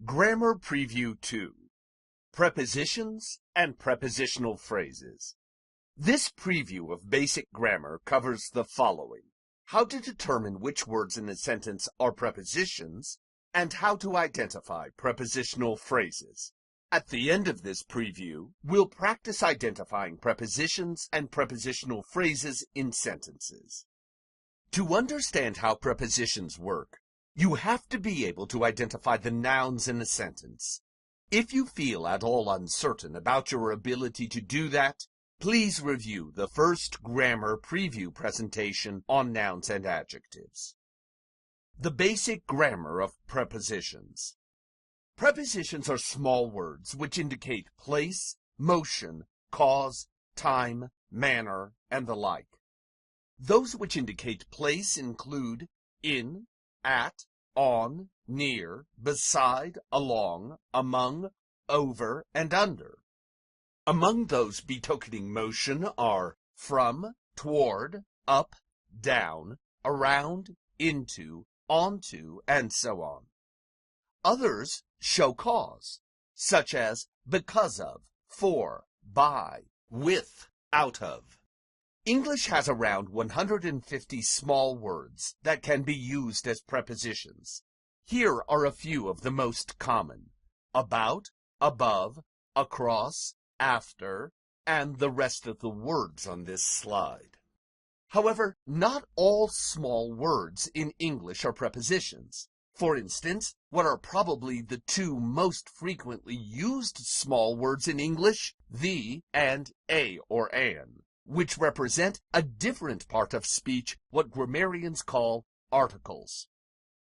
Grammar Preview 2. Prepositions and Prepositional Phrases. This preview of basic grammar covers the following: how to determine which words in a sentence are prepositions, and how to identify prepositional phrases. At the end of this preview, we'll practice identifying prepositions and prepositional phrases in sentences. To understand how prepositions work, you have to be able to identify the nouns in a sentence. If you feel at all uncertain about your ability to do that, please review the first grammar preview presentation on nouns and adjectives. The basic grammar of prepositions. Prepositions are small words which indicate place, motion, cause, time, manner, and the like. Those which indicate place include in, at, on, near, beside, along, among, over, and under. Among those betokening motion are from, toward, up, down, around, into, onto, and so on. Others show cause, such as because of, for, by, with, out of. English has around 150 small words that can be used as prepositions. Here are a few of the most common: about, above, across, after, and the rest of the words on this slide. However, not all small words in English are prepositions. For instance, what are probably the two most frequently used small words in English, the and a or an, which represent a different part of speech, what grammarians call articles.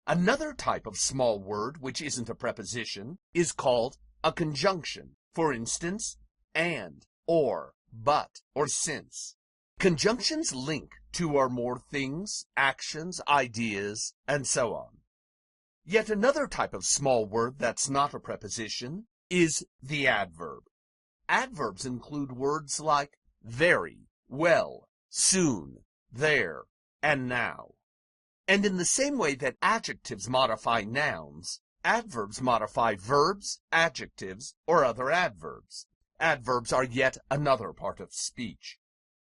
Another type of small word which isn't a preposition is called a conjunction. For instance, and, or, but, or since. Conjunctions link two or more things, actions, ideas, and so on. Yet another type of small word that's not a preposition is the adverb. Adverbs include words like very, well, soon, there, and now. And in the same way that adjectives modify nouns, adverbs modify verbs, adjectives, or other adverbs. Adverbs are yet another part of speech.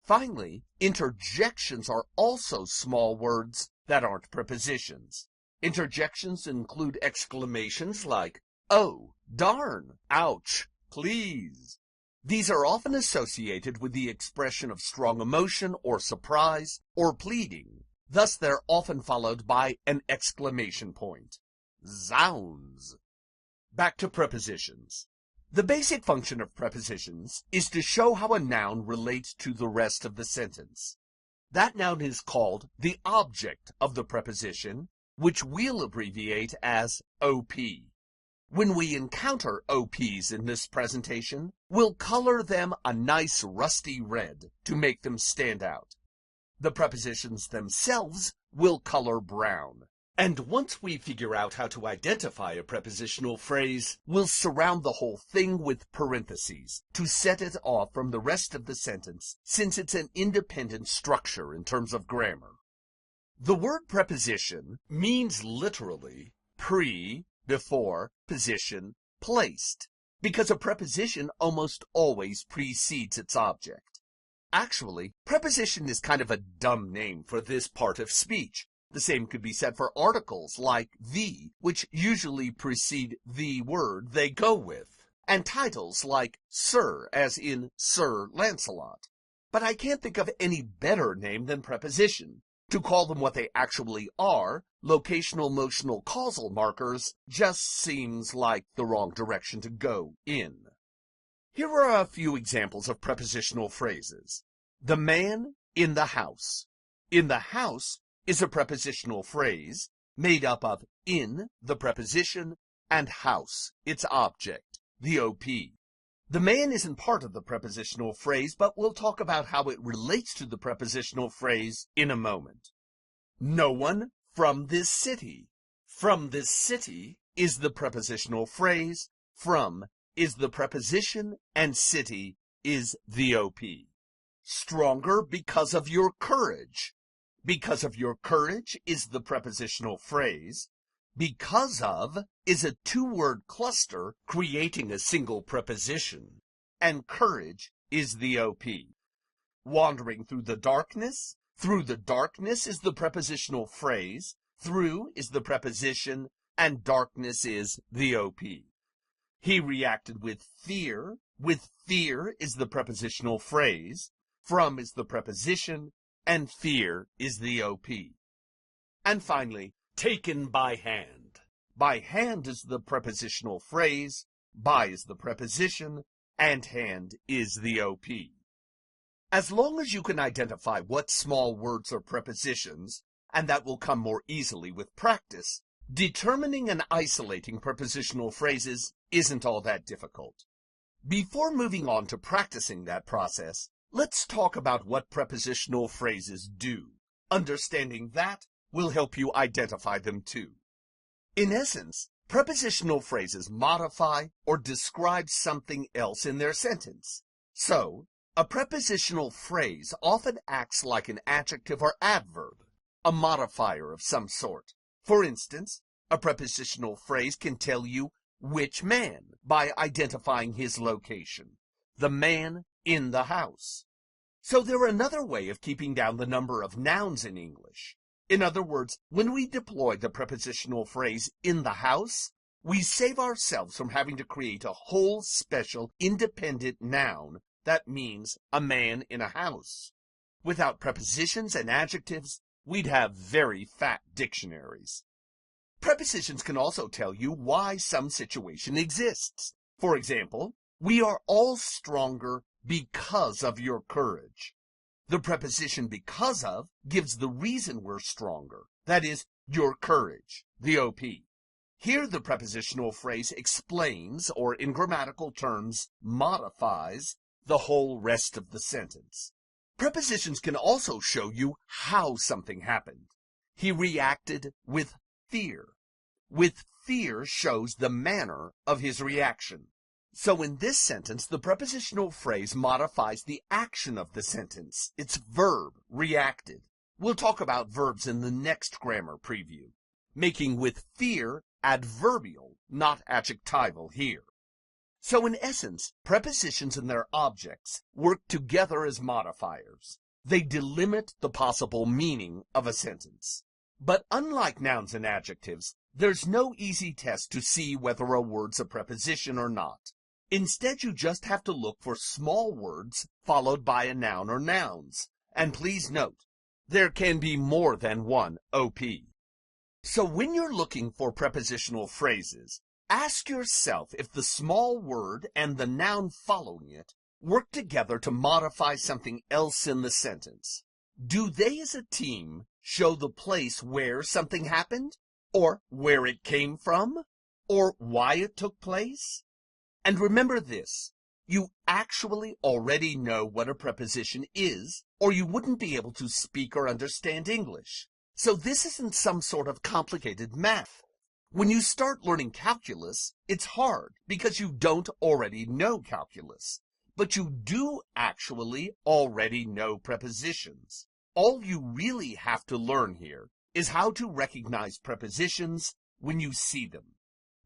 Finally, interjections are also small words that aren't prepositions. Interjections include exclamations like, oh, darn, ouch, please. These are often associated with the expression of strong emotion or surprise or pleading. Thus, they're often followed by an exclamation point. Zounds! Back to prepositions. The basic function of prepositions is to show how a noun relates to the rest of the sentence. That noun is called the object of the preposition, which we'll abbreviate as OP. When we encounter OPs in this presentation, we'll color them a nice rusty red to make them stand out. The prepositions themselves will color brown. And once we figure out how to identify a prepositional phrase, we'll surround the whole thing with parentheses to set it off from the rest of the sentence, since it's an independent structure in terms of grammar. The word preposition means literally before, position, placed, because a preposition almost always precedes its object. Actually, preposition is kind of a dumb name for this part of speech. The same could be said for articles like the, which usually precede the word they go with, and titles like Sir, as in Sir Lancelot. But I can't think of any better name than preposition. To call them what they actually are, locational, motional, causal markers, just seems like the wrong direction to go in. Here are a few examples of prepositional phrases. The man in the house. In the house is a prepositional phrase made up of in, the preposition, and house, its object, the OP. The man isn't part of the prepositional phrase, but we'll talk about how it relates to the prepositional phrase in a moment. No one from this city. From this city is the prepositional phrase, from is the preposition, and city is the OP. Stronger because of your courage. Because of your courage is the prepositional phrase. Because of is a two-word cluster creating a single preposition, and courage is the OP. Wandering through the darkness is the prepositional phrase, through is the preposition, and darkness is the OP. He reacted with fear is the prepositional phrase, from is the preposition, and fear is the OP. And finally, taken by hand. By hand is the prepositional phrase, by is the preposition, and hand is the OP. As long as you can identify what small words are prepositions, and that will come more easily with practice, determining and isolating prepositional phrases isn't all that difficult. Before moving on to practicing that process, let's talk about what prepositional phrases do. Understanding that will help you identify them too. In essence, prepositional phrases modify or describe something else in their sentence. So, a prepositional phrase often acts like an adjective or adverb, a modifier of some sort. For instance, a prepositional phrase can tell you which man by identifying his location, the man in the house. So they're another way of keeping down the number of nouns in English. In other words, when we deploy the prepositional phrase in the house, we save ourselves from having to create a whole special independent noun that means a man in a house. Without prepositions and adjectives, we'd have very fat dictionaries. Prepositions can also tell you why some situation exists. For example, we are all stronger because of your courage. The preposition because of gives the reason we're stronger, that is, your courage, the OP. Here the prepositional phrase explains, or in grammatical terms, modifies, the whole rest of the sentence. Prepositions can also show you how something happened. He reacted with fear. With fear shows the manner of his reaction. So in this sentence, the prepositional phrase modifies the action of the sentence, its verb, reacted. We'll talk about verbs in the next grammar preview, making with fear adverbial, not adjectival here. So in essence, prepositions and their objects work together as modifiers. They delimit the possible meaning of a sentence. But unlike nouns and adjectives, there's no easy test to see whether a word's a preposition or not. Instead, you just have to look for small words followed by a noun or nouns. And please note, there can be more than one OP. So when you're looking for prepositional phrases, ask yourself if the small word and the noun following it work together to modify something else in the sentence. Do they as a team show the place where something happened? Or where it came from? Or why it took place? And remember this, you actually already know what a preposition is, or you wouldn't be able to speak or understand English. So this isn't some sort of complicated math. When you start learning calculus, it's hard because you don't already know calculus. But you do actually already know prepositions. All you really have to learn here is how to recognize prepositions when you see them.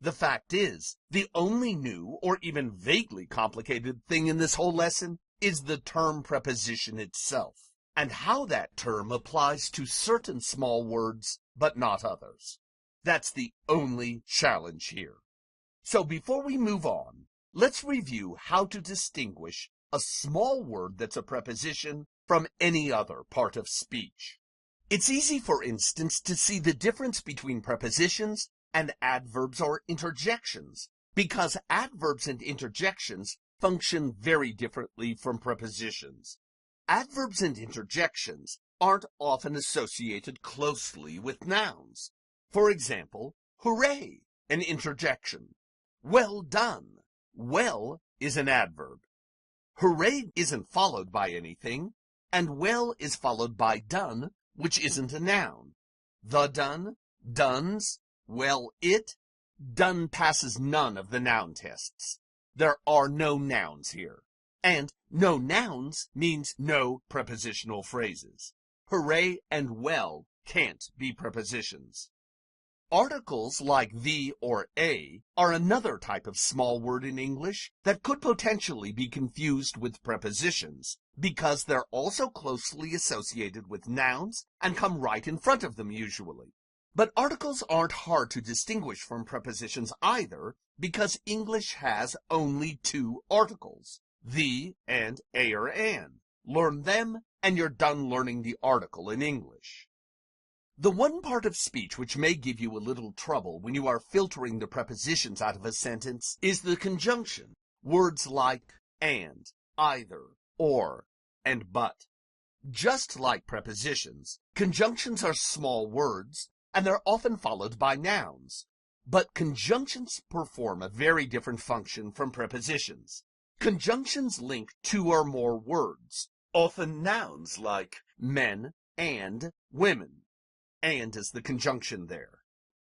The fact is, the only new or even vaguely complicated thing in this whole lesson is the term preposition itself, and how that term applies to certain small words, but not others. That's the only challenge here. So before we move on, let's review how to distinguish a small word that's a preposition from any other part of speech. It's easy, for instance, to see the difference between prepositions and adverbs or interjections, because adverbs and interjections function very differently from prepositions. Adverbs and interjections aren't often associated closely with nouns. For example, hooray, an interjection. Well done. Well is an adverb. Hooray isn't followed by anything, and well is followed by done, which isn't a noun. The done, done's, well it, done passes none of the noun tests. There are no nouns here. And no nouns means no prepositional phrases. Hooray and well can't be prepositions. Articles like the or a are another type of small word in English that could potentially be confused with prepositions because they're also closely associated with nouns and come right in front of them usually. But articles aren't hard to distinguish from prepositions either because English has only two articles, the and a or an. Learn them and you're done learning the article in English. The one part of speech which may give you a little trouble when you are filtering the prepositions out of a sentence is the conjunction. Words like and, either, or, and but. Just like prepositions, conjunctions are small words, and they're often followed by nouns. But conjunctions perform a very different function from prepositions. Conjunctions link two or more words, often nouns like men and women. And is the conjunction there.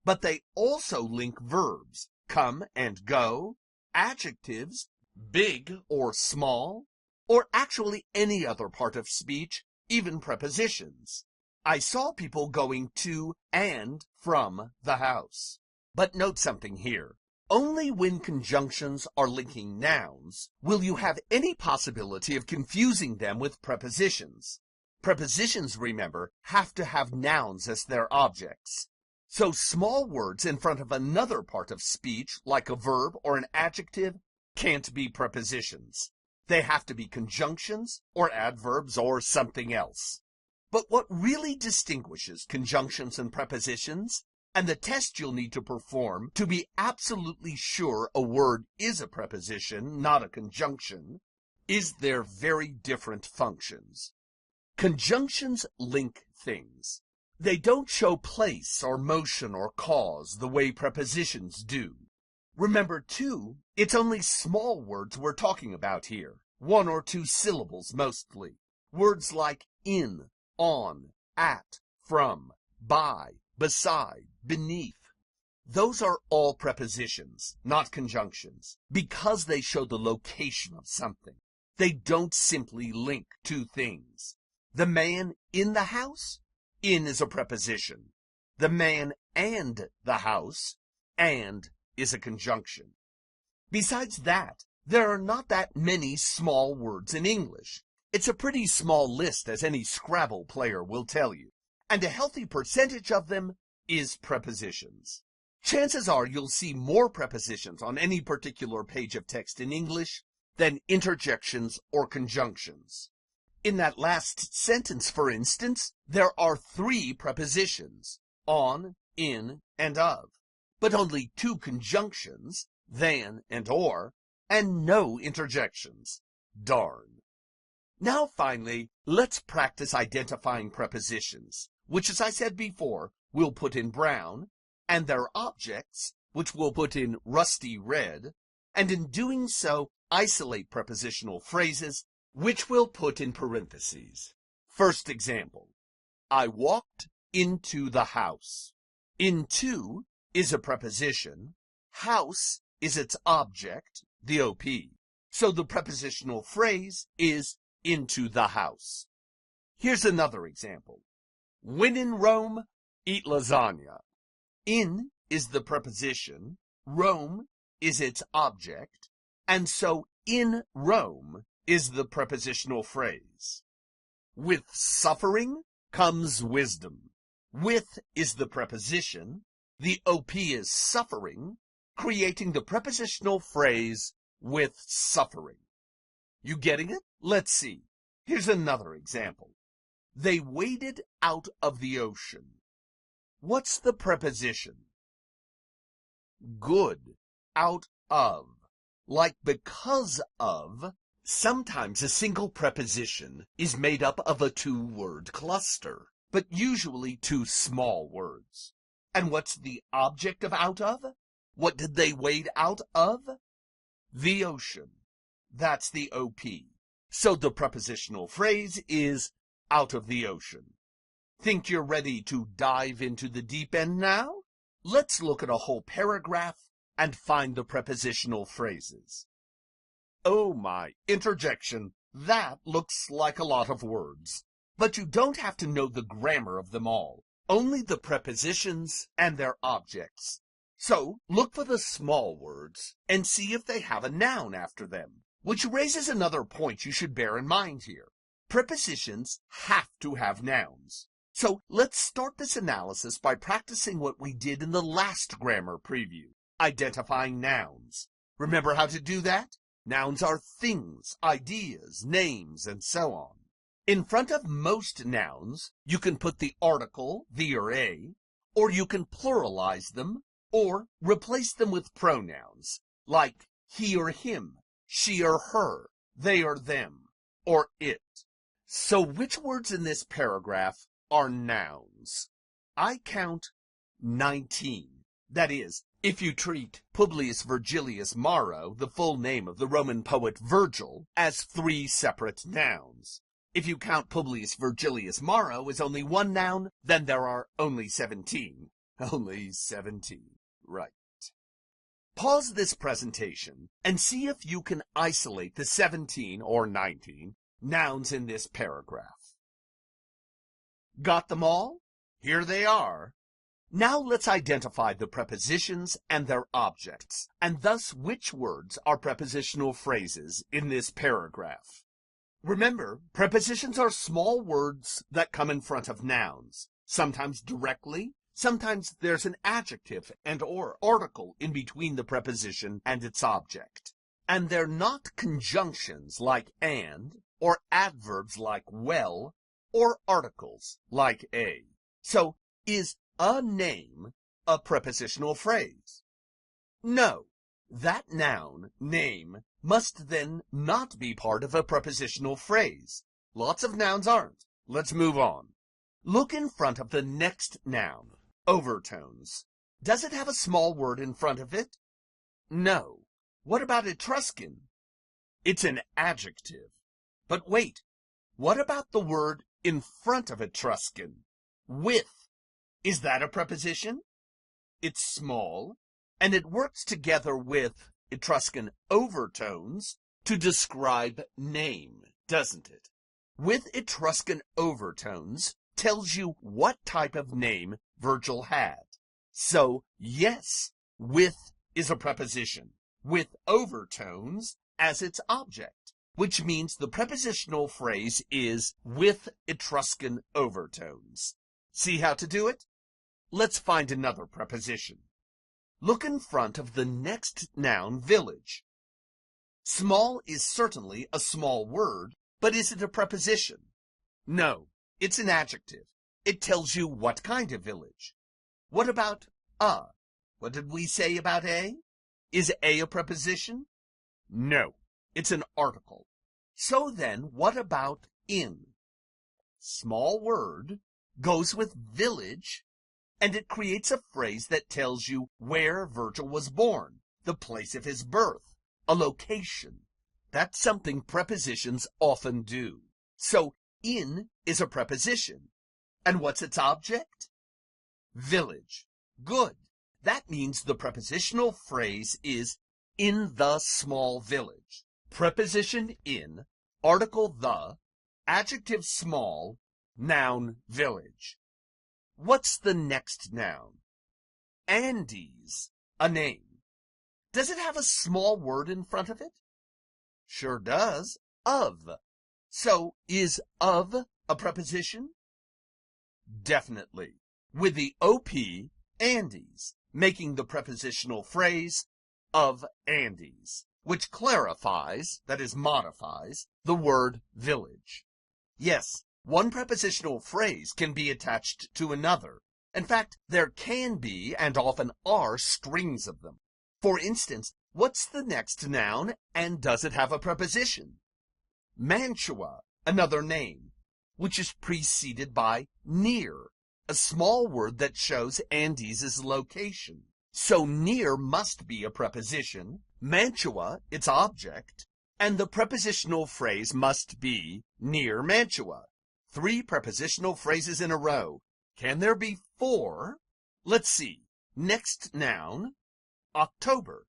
But they also link verbs, come and go, adjectives, big or small, or actually any other part of speech, even prepositions. I saw people going to and from the house. But note something here. Only when conjunctions are linking nouns will you have any possibility of confusing them with prepositions. Prepositions, remember, have to have nouns as their objects. So small words in front of another part of speech, like a verb or an adjective, can't be prepositions. They have to be conjunctions or adverbs or something else. But what really distinguishes conjunctions and prepositions, and the test you'll need to perform to be absolutely sure a word is a preposition, not a conjunction, is their very different functions. Conjunctions link things. They don't show place or motion or cause the way prepositions do. Remember, too, it's only small words we're talking about here, one or two syllables mostly. Words like in, on, at, from, by, beside, beneath. Those are all prepositions, not conjunctions, because they show the location of something. They don't simply link two things. The man in the house? In is a preposition. The man and the house? And is a conjunction. Besides that, there are not that many small words in English. It's a pretty small list, as any Scrabble player will tell you, and a healthy percentage of them is prepositions. Chances are you'll see more prepositions on any particular page of text in English than interjections or conjunctions. In that last sentence, for instance, there are 3 prepositions, on, in, and of, but only 2 conjunctions, than and or, and no interjections. Darn. Now finally, let's practice identifying prepositions, which, as I said before, we'll put in brown, and their objects, which we'll put in rusty red, and in doing so, isolate prepositional phrases, which we'll put in parentheses. First example, I walked into the house. Into is a preposition, house is its object, the OP, so the prepositional phrase is into the house. Here's another example. When in Rome, eat lasagna. In is the preposition, Rome is its object, and so in Rome is the prepositional phrase. With suffering comes wisdom. With is the preposition, the OP is suffering, creating the prepositional phrase with suffering. You getting it? Let's see. Here's another example. They waded out of the ocean. What's the preposition? Good. Out of. Like because of, sometimes a single preposition is made up of a 2-word cluster, but usually 2 small words. And what's the object of out of? What did they wade out of? The ocean. That's the OP. So the prepositional phrase is out of the ocean. Think you're ready to dive into the deep end now? Let's look at a whole paragraph and find the prepositional phrases. Oh my, interjection. That looks like a lot of words. But you don't have to know the grammar of them all. only the prepositions and their objects. So look for the small words and see if they have a noun after them, which raises another point you should bear in mind here. Prepositions have to have nouns. So let's start this analysis by practicing what we did in the last grammar preview, identifying nouns. Remember how to do that? Nouns are things, ideas, names, and so on. In front of most nouns, you can put the article, the or a, or you can pluralize them, or replace them with pronouns, like he or him, she or her, they or them, or it. So which words in this paragraph are nouns? I count 19. That is, if you treat Publius Virgilius Maro, the full name of the Roman poet Virgil, as 3 separate nouns. If you count Publius Virgilius Maro as only one noun, then there are only 17. Only 17. Right. Pause this presentation and see if you can isolate the 17 or 19 nouns in this paragraph. Got them all? Here they are. Now let's identify the prepositions and their objects, and thus which words are prepositional phrases in this paragraph. Remember, prepositions are small words that come in front of nouns, sometimes directly, sometimes there's an adjective and or article in between the preposition and its object. And they're not conjunctions like and, or adverbs like well, or articles like a. So, is a name a prepositional phrase? No. That noun, name, must then not be part of a prepositional phrase. Lots of nouns aren't. Let's move on. Look in front of the next noun, overtones. Does it have a small word in front of it? No. What about Etruscan? It's an adjective. But wait, what about the word in front of Etruscan? With. Is that a preposition? It's small, and it works together with Etruscan overtones to describe name, doesn't it? With Etruscan overtones tells you what type of name Virgil had. So, yes, with is a preposition, with overtones as its object, which means the prepositional phrase is with Etruscan overtones. See how to do it? Let's find another preposition. Look in front of the next noun, village. Small is certainly a small word, but is it a preposition? No, it's an adjective. It tells you what kind of village. What about a? What did we say about a? Is a preposition? No, it's an article. So then, what about in? Small word, goes with village, and it creates a phrase that tells you where Virgil was born, the place of his birth, a location. That's something prepositions often do. So, in is a preposition. And what's its object? Village. Good. That means the prepositional phrase is in the small village. Preposition in, article the, adjective small, noun village. What's the next noun? Andes, a name. Does it have a small word in front of it? Sure does. Of. So, is of a preposition? Definitely. With the OP, Andes, making the prepositional phrase of Andes, which clarifies, that is modifies, the word village. Yes, one prepositional phrase can be attached to another. In fact, there can be, and often are, strings of them. For instance, what's the next noun, and does it have a preposition? Mantua, another name, which is preceded by near, a small word that shows Andes' location. So near must be a preposition, Mantua its object, and the prepositional phrase must be near Mantua. 3 prepositional phrases in a row. Can there be 4? Let's see. Next noun, October.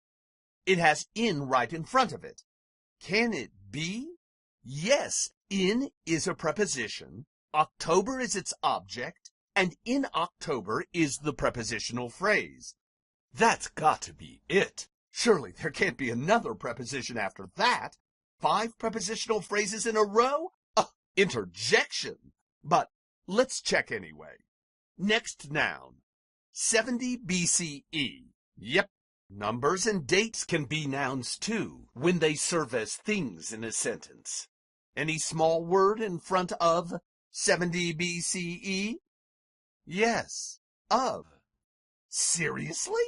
It has in right in front of it. Can it be? Yes, in is a preposition, October is its object, and in October is the prepositional phrase. That's got to be it. Surely there can't be another preposition after that. 5 prepositional phrases in a row? Interjection. But let's check anyway. Next noun. 70 BCE. Yep. Numbers and dates can be nouns too, when they serve as things in a sentence. Any small word in front of 70 BCE? Yes, of. Seriously?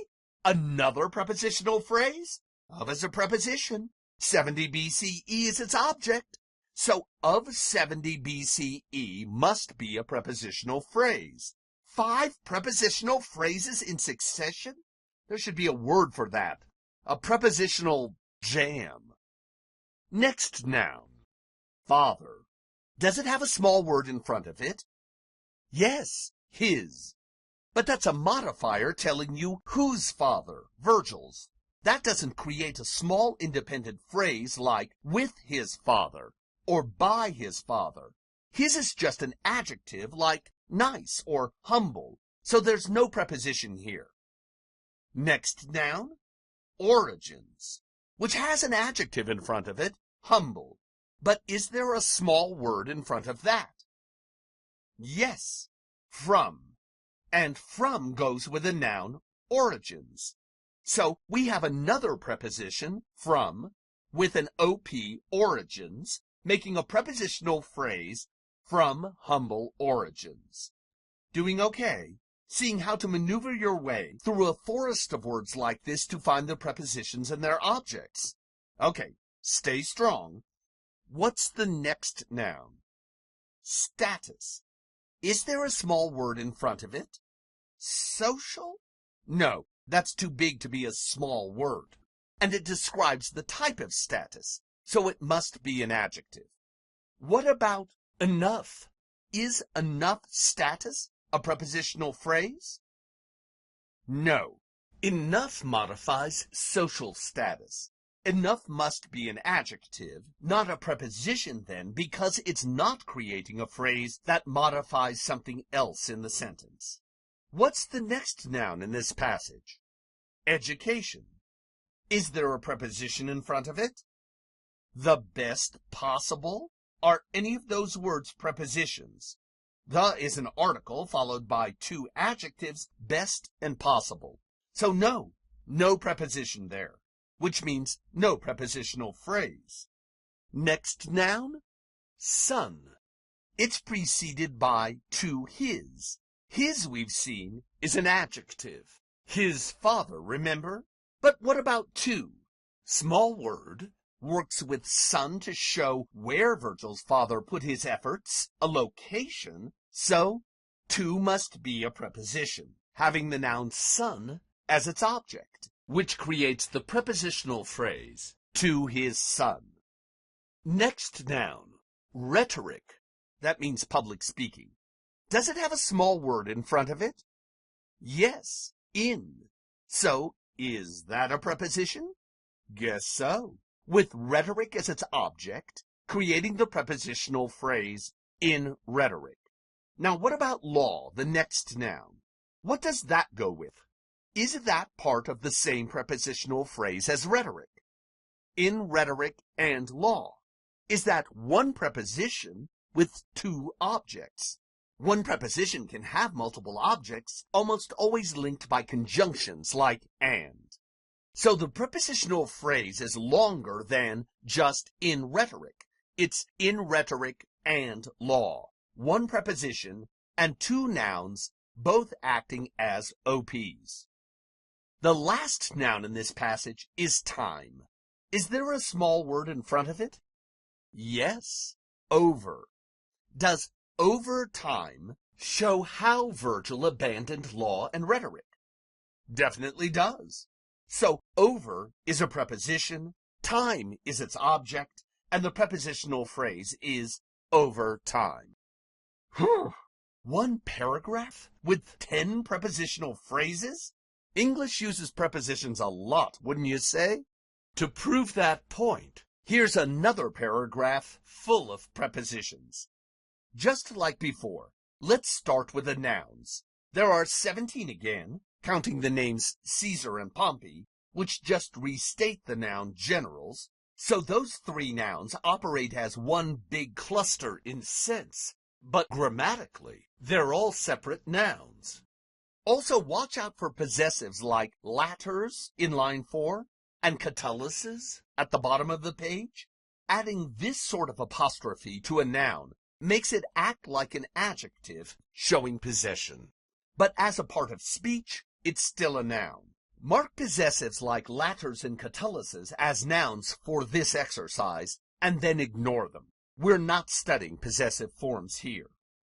Another prepositional phrase? Of is a preposition. 70 BCE is its object. So of 70 BCE must be a prepositional phrase. 5 prepositional phrases in succession? There should be a word for that. A prepositional jam. Next noun. Father. Does it have a small word in front of it? Yes, his. But that's a modifier telling you whose father, Virgil's. That doesn't create a small independent phrase like with his father or by his father. His is just an adjective like nice or humble, so there's no preposition here. Next noun, origins, which has an adjective in front of it, humble. But is there a small word in front of that? Yes, from. And from goes with the noun origins. So we have another preposition, from, with an OP, origins, making a prepositional phrase, from humble origins. Doing okay? Seeing how to maneuver your way through a forest of words like this to find the prepositions and their objects. Okay, stay strong. What's the next noun? Status. Is there a small word in front of it? Social? No, that's too big to be a small word. And it describes the type of status, so it must be an adjective. What about enough? Is enough status a prepositional phrase? No. Enough modifies social status. Enough must be an adjective, not a preposition then, because it's not creating a phrase that modifies something else in the sentence. What's the next noun in this passage? Education. Is there a preposition in front of it? The best possible? Are any of those words prepositions? The is an article followed by 2 adjectives, best and possible. So no preposition there, which means no prepositional phrase. Next noun, son. It's preceded by to his. His, we've seen, is an adjective. His father, remember? But what about to? Small word, works with son to show where Virgil's father put his efforts, a location, so to must be a preposition, having the noun son as its object, which creates the prepositional phrase, to his son. Next noun, rhetoric. That means public speaking. Does it have a small word in front of it? Yes, in. So, is that a preposition? Guess so. With rhetoric as its object, creating the prepositional phrase, in rhetoric. Now, what about law, the next noun? What does that go with? Is that part of the same prepositional phrase as rhetoric? In rhetoric and law. Is that one preposition with 2 objects? One preposition can have multiple objects, almost always linked by conjunctions like and. So the prepositional phrase is longer than just in rhetoric. It's in rhetoric and law. One preposition and 2 nouns, both acting as OPs. The last noun in this passage is time. Is there a small word in front of it? Yes, over. Does over time show how Virgil abandoned law and rhetoric? Definitely does. So over is a preposition, time is its object, and the prepositional phrase is over time. One paragraph with 10 prepositional phrases? English uses prepositions a lot, wouldn't you say? To prove that point, here's another paragraph full of prepositions. Just like before, Let's start with the nouns. There are 17 again, counting the names Caesar and Pompey, which just restate the noun generals. So those three nouns operate as one big cluster in sense, but grammatically, they're all separate nouns. Also, watch out for possessives like latters in line 4 and catuluses at the bottom of the page. Adding this sort of apostrophe to a noun makes it act like an adjective showing possession. But as a part of speech, it's still a noun. Mark possessives like latters and catuluses as nouns for this exercise, and then ignore them. We're not studying possessive forms here.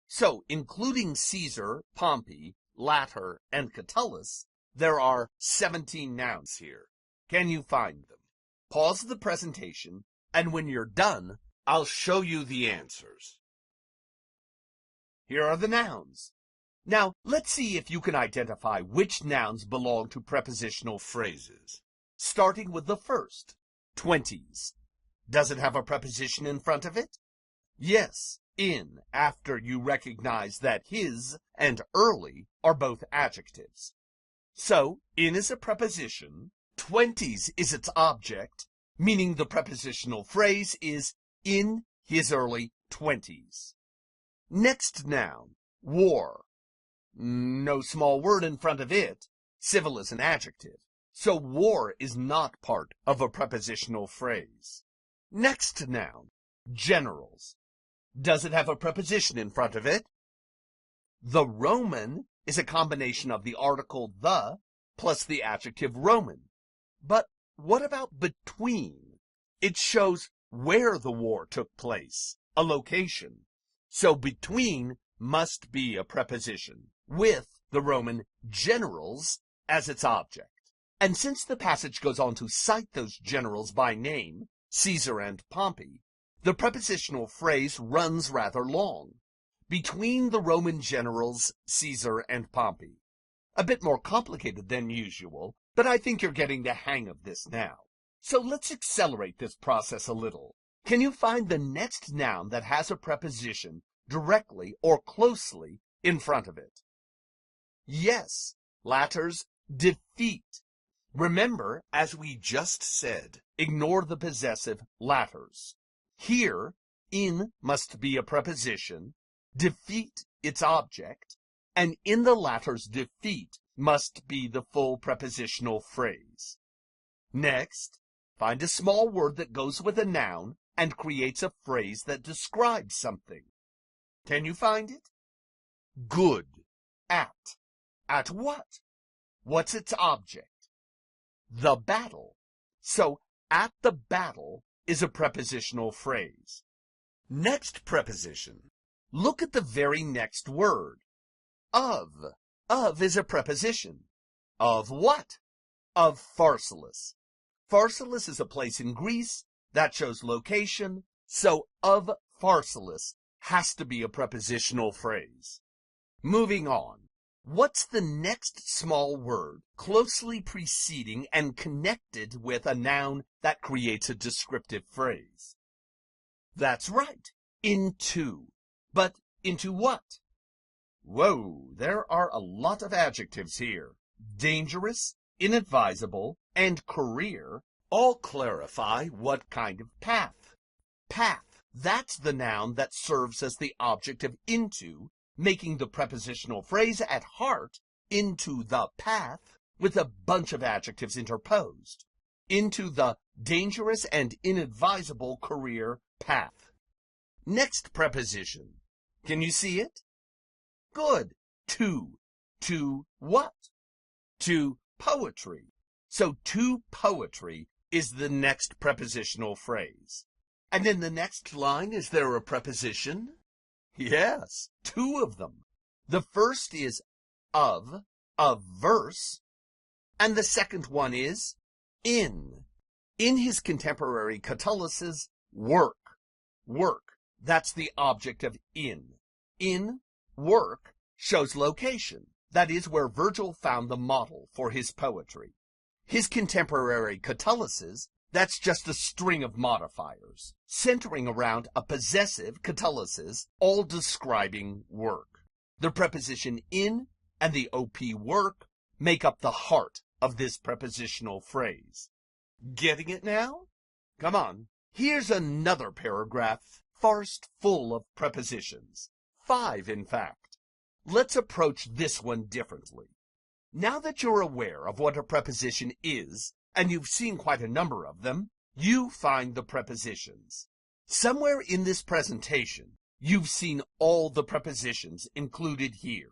So, including Caesar, Pompey, latter, and Catullus, there are 17 nouns here. Can you find them? Pause the presentation, and when you're done, I'll show you the answers. Here are the nouns. Now, let's see if you can identify which nouns belong to prepositional phrases. Starting with the first, 20s. Does it have a preposition in front of it? Yes, in, after you recognize that his and early are both adjectives. So, in is a preposition, 20s is its object, meaning the prepositional phrase is in his early 20s. Next noun, war. No small word in front of it. Civil is an adjective. So war is not part of a prepositional phrase. Next noun, generals. Does it have a preposition in front of it? The Roman is a combination of the article the plus the adjective Roman. But what about between? It shows where the war took place, a location. So between must be a preposition, with the Roman generals as its object. And since the passage goes on to cite those generals by name, Caesar and Pompey, the prepositional phrase runs rather long. Between the Roman generals, Caesar and Pompey. A bit more complicated than usual, but I think you're getting the hang of this now. So let's accelerate this process a little. Can you find the next noun that has a preposition directly or closely in front of it? Yes, latters defeat. Remember, as we just said, ignore the possessive latters. Here, in must be a preposition, defeat its object, and in the latter's defeat must be the full prepositional phrase. Next, find a small word that goes with a noun and creates a phrase that describes something. Can you find it? Good. At. At what? What's its object? The battle. So, at the battle is a prepositional phrase. Next preposition. Look at the very next word. Of. Of is a preposition. Of what? Of Pharsalus. Pharsalus is a place in Greece that shows location, so of Pharsalus has to be a prepositional phrase. Moving on. What's the next small word closely preceding and connected with a noun that creates a descriptive phrase? That's right, into. But into what? Whoa, there are a lot of adjectives here. Dangerous, inadvisable, and career all clarify what kind of path. Path, that's the noun that serves as the object of into, making the prepositional phrase at heart into the path with a bunch of adjectives interposed. Into the dangerous and inadvisable career path. Next preposition. Can you see it? Good. To. To what? To poetry. So to poetry is the next prepositional phrase. And in the next line, is there a preposition? Yes, two of them. The first is of verse, and the second one is in. In his contemporary Catullus's work. Work, that's the object of in. In, work, shows location. That is where Virgil found the model for his poetry. His contemporary Catullus's, that's just a string of modifiers, centering around a possessive Catullus's, all describing work. The preposition in and the OP work make up the heart of this prepositional phrase. Getting it now? Come on. Here's another paragraph farced full of prepositions. 5, in fact. Let's approach this one differently. Now that you're aware of what a preposition is, and you've seen quite a number of them, you find the prepositions. Somewhere in this presentation, you've seen all the prepositions included here.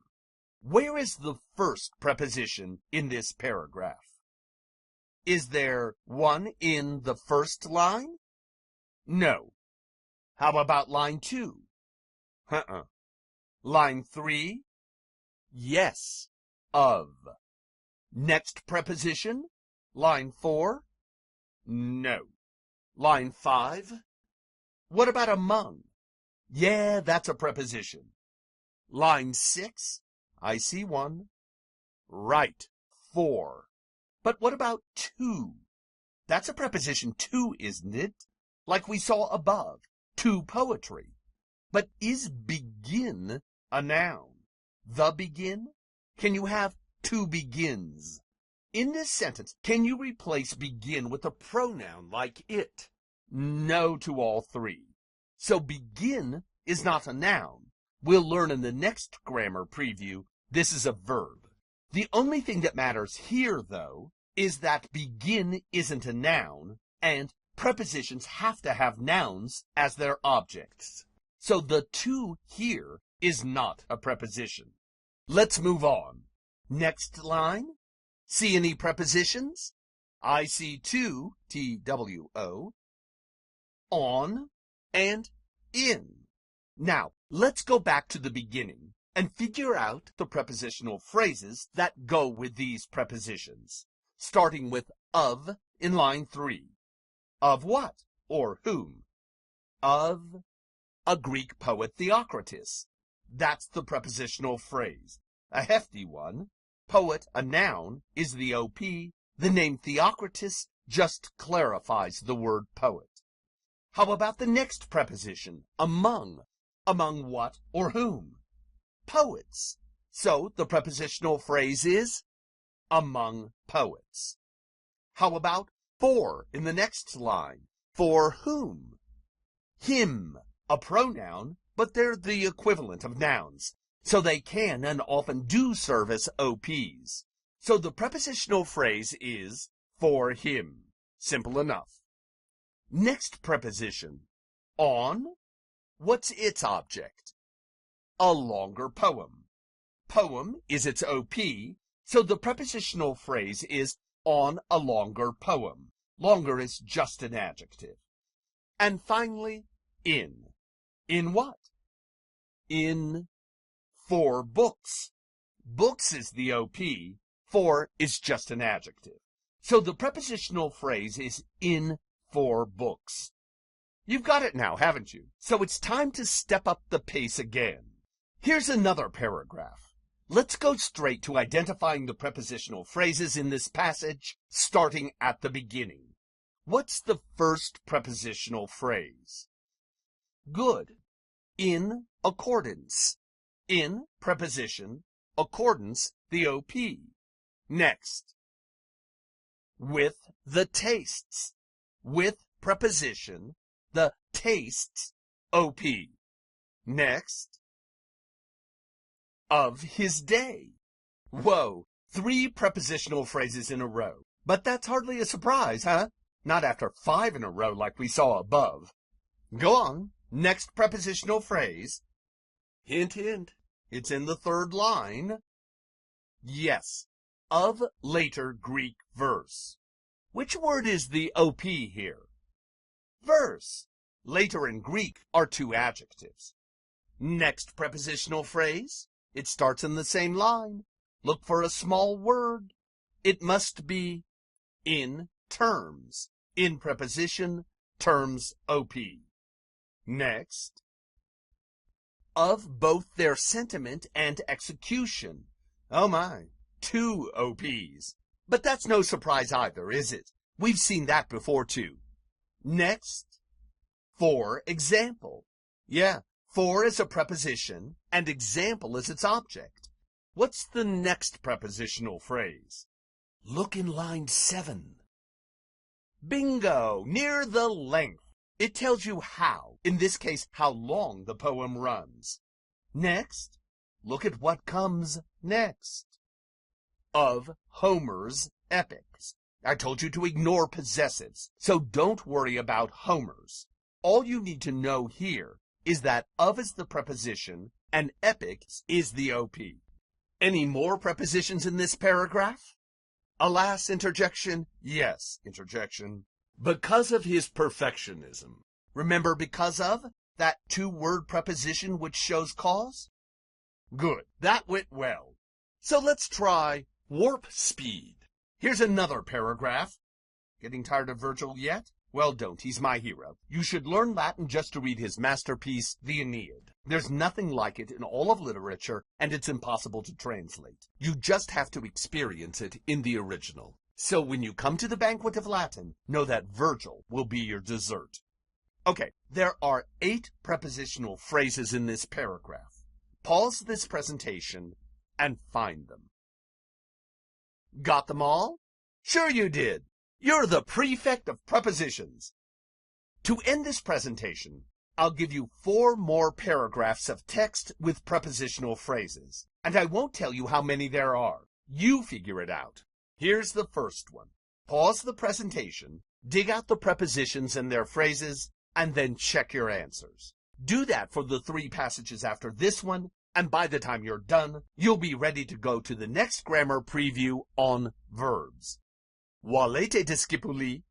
Where is the first preposition in this paragraph? Is there one in the first line? No. How about line 2? Line 3? Yes. Of. Next preposition? Line 4? No. Line 5? What about among? Yeah, that's a preposition. Line 6? I see one. Right. 4. But what about to? That's a preposition too, isn't it? Like we saw above. To poetry. But is begin a noun? The begin? Can you have to begins? In this sentence, can you replace begin with a pronoun like it? No to all 3. So begin is not a noun. We'll learn in the next grammar preview this is a verb. The only thing that matters here, though, is that begin isn't a noun, and prepositions have to have nouns as their objects. So the to here is not a preposition. Let's move on. Next line. See any prepositions? I see to, T-W-O, on, and in. Now, let's go back to the beginning and figure out the prepositional phrases that go with these prepositions, starting with of in line 3. Of what or whom? Of a Greek poet Theocritus. That's the prepositional phrase. A hefty one. Poet, a noun, is the OP. The name Theocritus just clarifies the word poet. How about the next preposition, among? Among what or whom? Poets. So the prepositional phrase is among poets. How about for in the next line? For whom? Him, a pronoun, but they're the equivalent of nouns, so they can and often do serve as OPs. So the prepositional phrase is for him. Simple enough. Next preposition, on. What's its object? A longer poem. Poem is its OP, so the prepositional phrase is on a longer poem. Longer is just an adjective. And finally, in. In what? In for books. Books is the OP, for is just an adjective. So the prepositional phrase is in for books. You've got it now, haven't you? So it's time to step up the pace again. Here's another paragraph. Let's go straight to identifying the prepositional phrases in this passage, starting at the beginning. What's the first prepositional phrase? Good. In accordance. In, preposition, accordance, the OP. Next. With the tastes. With, preposition, the tastes, OP. Next. Of his day. Whoa, 3 prepositional phrases in a row. But that's hardly a surprise, huh? Not after 5 in a row like we saw above. Go on. Next prepositional phrase. Hint, hint. It's in the 3rd line. Yes. Of later Greek verse. Which word is the OP here? Verse. Later in Greek are 2 adjectives. Next prepositional phrase. It starts in the same line. Look for a small word. It must be in terms. In preposition, terms, OP. Next. Of both their sentiment and execution. Oh my, 2 OPs. But that's no surprise either, is it? We've seen that before too. Next. For example. Yeah, For is a preposition, and example is its object. What's the next prepositional phrase? Look in line 7. Bingo! Near the length. It tells you how, in this case, how long the poem runs. Next, look at what comes next. Of Homer's epics. I told you to ignore possessives, so don't worry about Homer's. All you need to know here is that of is the preposition and epics is the OP. Any more prepositions in this paragraph? Alas, interjection. Yes, interjection. Because of his perfectionism. Remember because of? That two-word preposition which shows cause? Good. That went well. So let's try warp speed. Here's another paragraph. Getting tired of Virgil yet? Well, don't. He's my hero. You should learn Latin just to read his masterpiece, the Aeneid. There's nothing like it in all of literature, and it's impossible to translate. You just have to experience it in the original. So when you come to the banquet of Latin, know that Virgil will be your dessert. Okay, there are 8 prepositional phrases in this paragraph. Pause this presentation and find them. Got them all? Sure you did. You're the prefect of prepositions. To end this presentation, I'll give you 4 more paragraphs of text with prepositional phrases, and I won't tell you how many there are. You figure it out. Here's the first one. Pause the presentation, dig out the prepositions and their phrases, and then check your answers. Do that for the 3 passages after this one, and by the time you're done, you'll be ready to go to the next grammar preview on verbs. Volete discipuli,